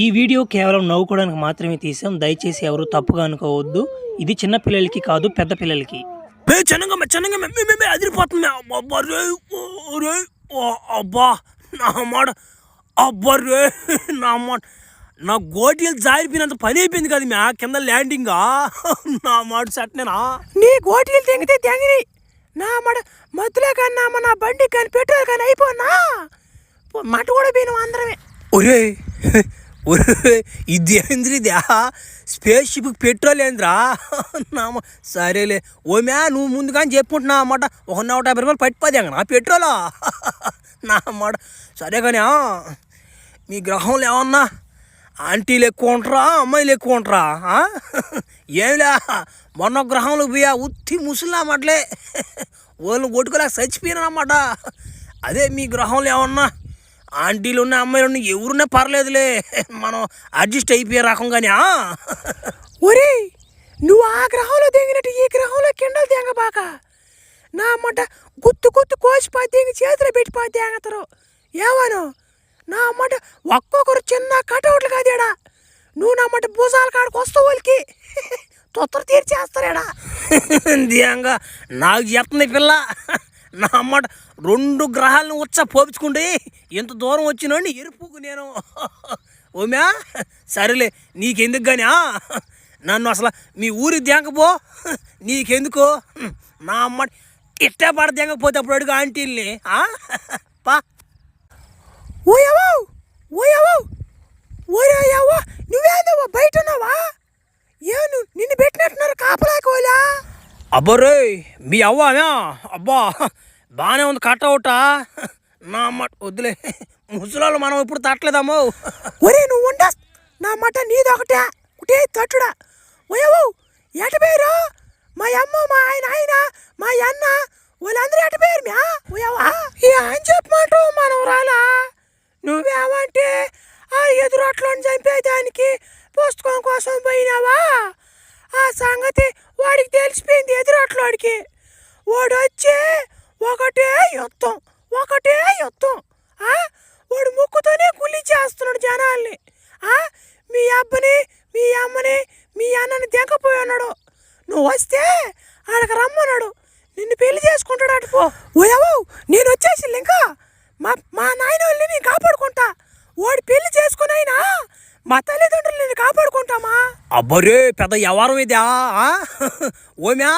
ఈ వీడియో కేవలం నవ్వుకోవడానికి మాత్రమే తీసాం. దయచేసి ఎవరు తప్పుగా అనుకోవద్దు. ఇది చిన్న పిల్లలకి కాదు, పెద్ద పిల్లలకి. అదిరిపోతుంది అబ్బా నా మాట అబ్బా రే నా మాట నా గోటీలు జారిపోయినంత పని అయిపోయింది కదా మ్యా కింద ల్యాండింగ్ నా మాట సట్నేనా నీ గోటీలు తెంగితే తెంగిని నా మాట మధ్యలో కన్నా నా బండి కానీ పెట్రోల్ కానీ అయిపోనా మట కూడా పోయినాం అందరమే. ఒరే ఒరే ఇదేంద్రిదా స్పేస్ షిప్ పెట్రోల్ ఏంద్రా నా సరేలే ఓ మ్యా నువ్వు ముందుగాని చెప్పుకుంటున్నా అన్నమాట. 150 రూపాయలు పట్టిపోతే నా పెట్రోలా నా అన్నమాట. సరే కానీ మీ గ్రహంలో ఏమన్నా ఆంటీలు ఎక్కువ ఉంటారా అమ్మాయిలు ఎక్కువ ఉంటారా? ఏమిలే మొన్న గ్రహంలో పోయా ఉత్తి ముసలి అన్నమాటలే వాళ్ళని కొట్టుకోలేక చచ్చిపోయినా అన్నమాట. అదే మీ గ్రహంలో ఏమన్నా ఆంటీలు ఉన్న అమ్మాయిలు ఉన్న ఎవరున్నా పర్లేదులే, మనం అడ్జస్ట్ అయిపోయే రకం కానీ. ఒరే నువ్వు ఆ గ్రహంలో తెంగినట్టు ఈ గ్రహంలో కిండలు తెంగబాక నా అమ్మట గుత్తు గుత్తు కోసిపోయి తెంగి చేతిలో పెట్టిపోయి తెంగతారు ఏమను నా అమ్మట. ఒక్కొక్కరు చిన్న కటౌట్లు కాదేడా నువ్వు నా అమ్మట భూసాల కాడికి వస్తావు వాళ్ళకి తొత్తరు తీర్చేస్తారేడా దియంగా నాకు చెప్తుంది పిల్ల నా అమ్మట. 2 గ్రహాలను ఉచ్చ పోపించుకుంటే ఎంత దూరం వచ్చినండి ఎరుపుకు నేను ఓమ్యా. సరేలే నీకెందుకు కానీ నన్ను అసలు మీ ఊరికి దింగపో నీకెందుకు నా అమ్మ ఇట్టే పడ దింగకపోతే అప్పుడు అడుగు ఆంటీల్ని పా. ఓయవో ఓయవో ఓయవో నువ్వేదవో బయట ఉన్నావా? ఏను నిన్ను పెట్టినట్టున్నారు కాపలాకోలా. అబ్బరే మీ అవ్వానా అబ్బా బాగానే ఉంది కట్టవుట నా అమ్మ. వద్దులే ముసలాళ్ళు మనం ఇప్పుడు తట్టలేదమ్మో. ఒరే నువ్వు ఉండ నా మాట నీదొకటే ఒకటే తట్టుడా. ఓయవో ఎట పేరు మా అమ్మ మా ఆయన మా అన్న వాళ్ళందరూ ఎట పేరు మ్యా ఓయవా ఈ ఆయన చెప్పమాట మనం రాలా. నువ్వేమంటే ఆ ఎదురొట్లను చంపేదానికి పుస్తకం కోసం పోయినావా? ఆ సంగతి వాడికి తెలిసిపోయింది ఎదురొట్లోడికి. వాడు వచ్చే ఒకటే యుద్ధం వాడు ముక్కుతోనే కుళ్ళి చేస్తున్నాడు జనాల్ని. మీ అబ్బని మీ అమ్మని మీ అన్నని దింకపోయి ఉన్నాడు. నువ్వు వస్తే ఆడకి రమ్మన్నాడు, నిన్ను పెళ్లి చేసుకుంటాడు. అటుపో ఓయవో నేను వచ్చేసి ఇంకా మా నాయన వాళ్ళని నేను కాపాడుకుంటా. వాడు పెళ్లి చేసుకుని అయినా మా తల్లిదండ్రులు నేను కాపాడుకుంటామా. అబ్బరే పెద్ద వ్యవహారం ఇదా ఓమ్యా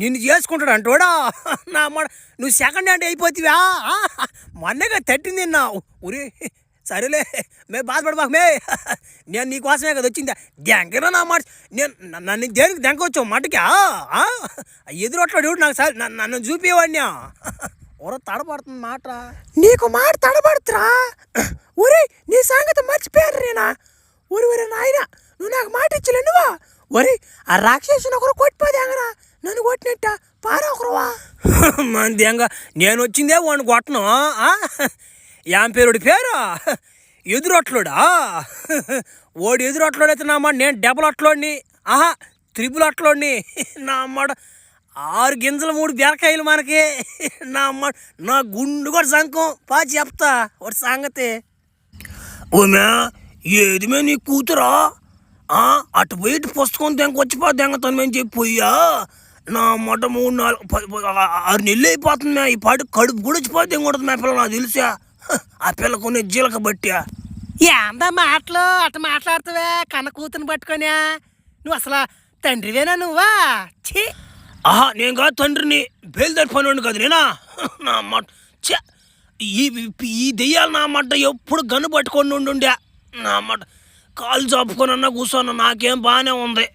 నిన్ను చేసుకుంటాడు అంటోడా నా అమ్మ. నువ్వు సెకండ్ హ్యాండ్ అయిపోతావా? మొన్నగా తట్టింది నా ఊరి. సరేలే మే బాధపడబాక మే, నేను నీకోసమే కదా వచ్చిందా దెంగరా నా మాట. నేను నన్ను దేనికి దెంగవచ్చు మటుకా ఎదురొట్లాడు నాకు సార్ నన్ను చూపేవాడినా ఊర తడబడుతుంది మాట. నీకు మాట తడబడుతురా ఒరే నీ సంగతి మర్చిపోయారు నేనా. ఒరి నాయన నువ్వు నాకు మాట ఇచ్చలే నువ్వా. ఒరే ఆ రాక్షసుని ఒకరు కొట్టిపోదేంగరా నన్ను కొట్టినట్ట పారా ఒకరువా మందేంగా. నేను వచ్చిందే వాడిని కొట్టను. ఏం పేరుడి పేరు ఎదురొట్లోడా? వాడు ఎదురొట్లోడైతే నా అమ్మ నేను డబల్ అట్లోడిని త్రిపుల్ అట్లోడిని నా అమ్మాడు. 6 గింజలు 3 బీరకాయలు మనకి నా అమ్మ. నా గుండు కూడా సంకం పా చెప్తా వాడి సంగతి. ఓమ్యా ఏది మే నీ కూతురా అటు పోయి పుస్తకం దెంగొచ్చిపో దెంగతాను మేము చెప్పిపోయా నా మొట్ట 3, 4, 6 నెలలు అయిపోతుంది. ఈ పాటి కడుపు కూడా వచ్చిపోతే దెంగొడుతుంది మా పిల్ల నాకు తెలుసా. ఆ పిల్ల కొన్ని జీలక బట్టా. ఏందా మాటలు అట్ట మాట్లాడుతావే కన్న కూతురు పట్టుకొనా? నువ్వు అసలు తండ్రివేనా నువ్వా? ఛీ నేను కాదు తండ్రిని, బయలుదేరి పని కాదు నేనా నా మాట. ఈ దెయ్యాలు నా మాట ఎప్పుడు గన్ను పట్టుకొని ఉండుండే నా మాట. కాలు చాపుకొనన్నా కూర్చోన్నా నాకేం బాగానే ఉంది.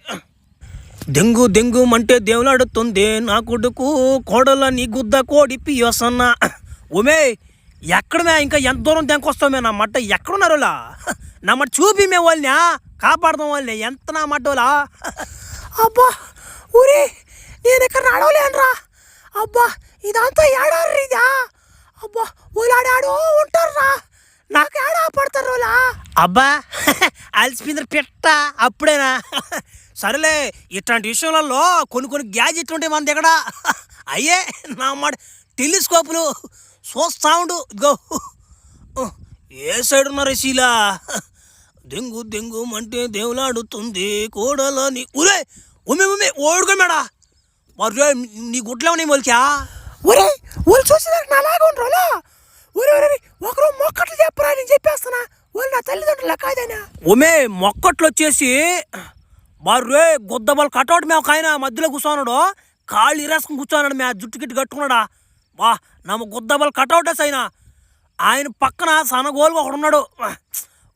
దెంగు అంటే దేవులాడుతుంది నా కొడుకు కోడల నీ గుద్ద కోడిపి వస్తున్నా. ఓమే ఎక్కడమే ఇంకా ఎంత దూరం దెంకొస్తామే నా మట్ట ఎక్కడున్నారులా నా మట్ట చూపి మేము వాళ్ళని కాపాడదాం వాళ్ళని ఎంత నా మట్ట వాళ్ళ. అబ్బా ఊరే నేను ఇక్కడ నడవలేనురా. అబ్బా ఇదంతా ఏడారు ఇదా. అబ్బా ఊలాడాడో ఉంటారా నాకు ఏడా పడతారు వాళ్ళ. అబ్బా అలసిపోయింది పెట్ట అప్పుడేనా. సరేలే ఇట్లాంటి విషయాలలో కొన్ని గ్యాజెట్లు ఉంటాయి మన దగ్గర. అయ్యే నా మాట టెలిస్కోపులు చూస్తా ఉండు. ఇగో ఏ సైడ్ ఉన్నారు శీలా దెంగు దెంగు అంటే దేవులాడుతుంది కోడలని ఉరే ఉమ్మి ఉమ్మి ఓడుకోమేడా మరి నీ గుట్లేమని మొలిచా ఒరే వాళ్ళు చూసేదానికి నా లాగా ఉండరు ఒరే ఒరే ఒకరు మొక్కట్లు చెప్పరా నేను చెప్పేస్తున్నా వాళ్ళు నా తల్లిదండ్రులు కాదైనా ఉమే మొక్కట్లు వచ్చేసి మర్రే గుద్దబల్ కటౌట్ మేము ఆయన మధ్యలో కూర్చోన్నాడు కాళ్ళు ఇరేసుకుని కూర్చోన్నాడు మే జుట్టు గిట్టు కట్టుకున్నాడా వా నమ్మ గుద్దబల్ కటౌటేస్ ఆయన పక్కన సనగోలుగా ఒకడు ఉన్నాడు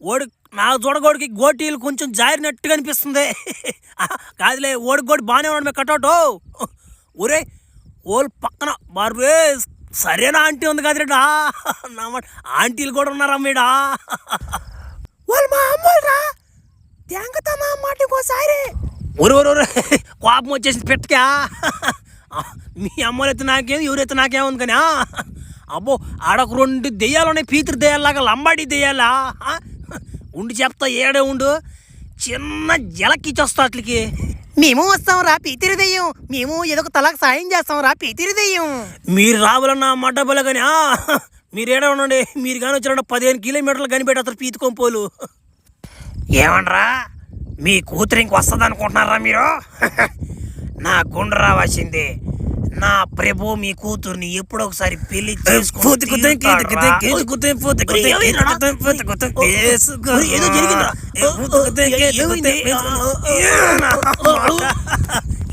ఓడి నా చూడగోడికి గోటీలు కొంచెం జారినట్టుగా అనిపిస్తుంది కాదులే ఓడికి గోడి బాగానే ఉన్నాడు మే కటౌట్ ఒరే ఓళ్ళు పక్కన మర్రే సరేనా ఆంటీ ఉంది కదరేడా నా ఆంటీలు కూడా ఉన్నారా మీడా వాళ్ళు మా అమ్మోళ్ళరా తెంగతనా మాట ఇంకోసారి ఒరే కోపం వచ్చేసి పెట్టకా మీ అమ్మలైతే నాకేం ఎవరైతే నాకేముంది కానీ అబ్బో ఆడకు 2 దెయ్యాలు ఉన్నాయి పీతృ దెయ్యాలాగా లంబాడి దెయ్యాలా ఉండి చెప్తా ఏడే ఉండు చిన్న జలకిచ్చొస్తా అట్లకి మేము వస్తాం రా పీతిరి దెయ్యం మేము ఏదో ఒక తలకు సాయం చేస్తాం రా పీతిరి దెయ్యం మీరు రావాలన్నా మడ్డబల కానీ మీరు ఏడా ఉండండి మీరు కానీ వచ్చిన 15 కిలోమీటర్లు కనిపెట్టేస్తారు పీతి కొంపోలు ఏమనరా మీ కూతురు ఇంక వస్తుంది అనుకుంటున్నారా మీరు నా గుండె రావాల్సిందే నా ప్రభు మీ కూతుర్ని ఎప్పుడో ఒకసారి పెళ్లి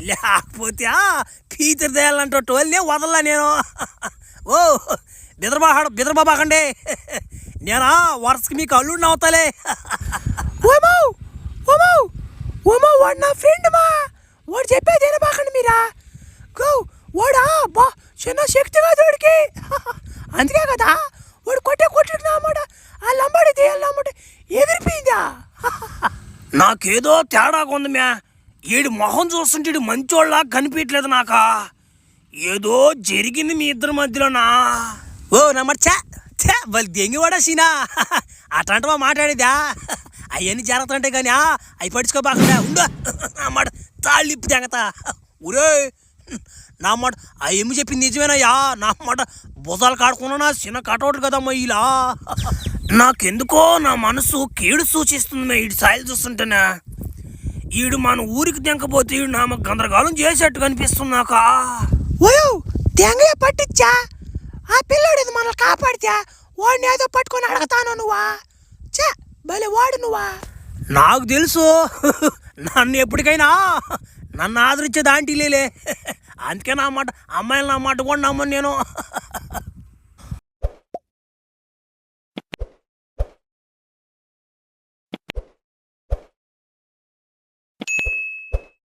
లేకపోతే పీతరు దేయాలంటే వాళ్ళనే వదల్లా నేను ఓ బిదరబాకండి నేనా వరుసకి మీకు అల్లుడిని అవుతాలే వాడు నా ఫ్రెండ్ మా వాడు చెప్పేది వినబాకండి మీరా గో వాడా బా చిన్న శక్తిగా వాడికి అందుకే కదా వాడు కొట్టినా అన్నమాట ఆ లంబాడి దేయాలన్నమాట ఎగిరిపోయిందా నాకేదో తేడాగా ఉంది మ్యా ఈడి మొహం చూస్తుంటే ఈడు మంచోళ్ళ కనిపించట్లేదు నాకా ఏదో జరిగింది మీ ఇద్దరి మధ్యలోనా ఓ నమ్మచ్చా వాళ్ళు దెంగివాడా సీనా అట్లాంటివా మాట్లాడేదా అవన్నీ జరుగుతుంటాయి కానీ అవి పడుచుకోబాకుండా ఉండు అన్నమాట తాళ్ళు ఇప్పు తెగతా ఊరే నా మాట ఆ ఏమి చెప్పింది నిజమేనయ్యా నా మాట భుజాలు కాడుకున్నా చిన్న కటౌట్లు కదమ్మా ఇలా నాకెందుకో నా మనసు కీడు సూచిస్తుంది ఈడు సాయిలు చూస్తుంటేనే ఈడు మన ఊరికి తెంకపోతే ఈడు నా గందరగోళం చేసేట్టు కనిపిస్తుంది నాకా ఓయో తెంగయ్య పట్టించా ఆ పిల్లోడు మనల్ని కాపాడితే వాడిని ఏదో పట్టుకొని అడగతాను నువ్వా చే భలే వాడు నువ్వా నాకు తెలుసు నన్ను ఎప్పటికైనా నన్ను ఆదరించేది ఆంటీలేలే అందుకే నా మాట అమ్మాయిలు నా మాట కూడా నమ్మను నేను